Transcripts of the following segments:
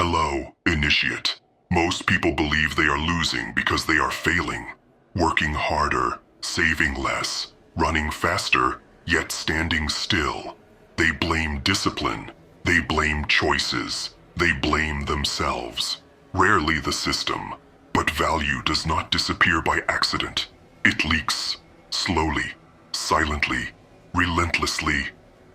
Hello, initiate. Most people believe they are losing because they are failing, working harder, saving less, running faster, yet standing still. They blame discipline, they blame choices, they blame themselves. Rarely the system, but value does not disappear by accident. It leaks, slowly, silently, relentlessly.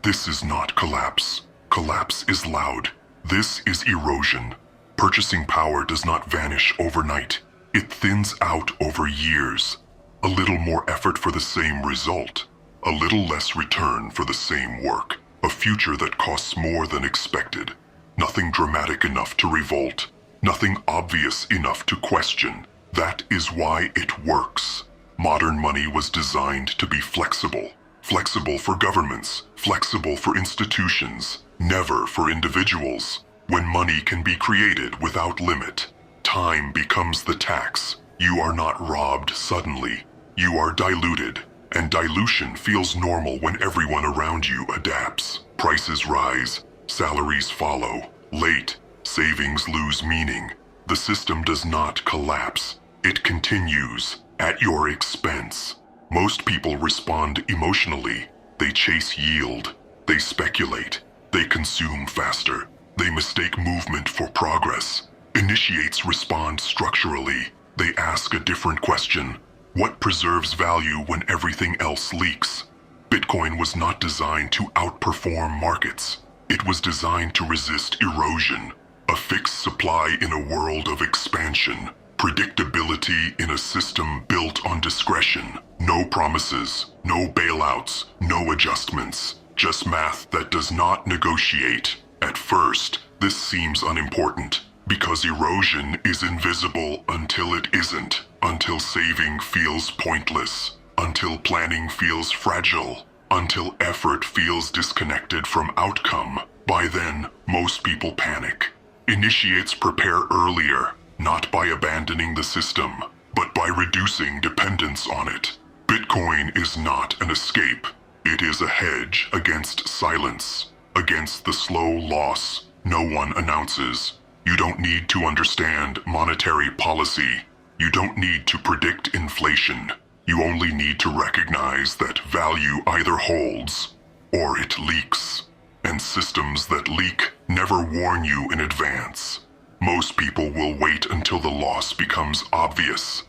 This is not collapse. Collapse is loud. This is erosion. Purchasing power does not vanish overnight. It thins out over years. A little more effort for the same result. A little less return for the same work. A future that costs more than expected. Nothing dramatic enough to revolt. Nothing obvious enough to question. That is why it works. Modern money was designed to be flexible. Flexible for governments. Flexible for institutions. Never for individuals. When money can be created without limit, time becomes the tax. You are not robbed suddenly. You are diluted, and dilution feels normal when everyone around you adapts. Prices rise, salaries follow. Late, savings lose meaning. The system does not collapse. It continues at your expense. Most people respond emotionally. They chase yield. They speculate. They consume faster. They mistake movement for progress. Initiates respond structurally. They ask a different question. What preserves value when everything else leaks? Bitcoin was not designed to outperform markets. It was designed to resist erosion. A fixed supply in a world of expansion. Predictability in a system built on discretion. No promises, no bailouts, no adjustments. Just math that does not negotiate. At first, this seems unimportant, because erosion is invisible until it isn't, until saving feels pointless, until planning feels fragile, until effort feels disconnected from outcome. By then, most people panic. Initiates prepare earlier, not by abandoning the system, but by reducing dependence on it. Bitcoin is not an escape. It is a hedge against silence. Against the slow loss no one announces. You don't need to understand monetary policy. You don't need to predict inflation. You only need to recognize that value either holds or it leaks. And systems that leak never warn you in advance. Most people will wait until the loss becomes obvious.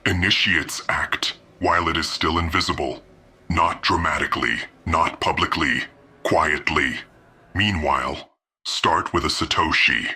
Initiates act while it is still invisible. Not dramatically, not publicly, quietly. Meanwhile, start with a Satoshi.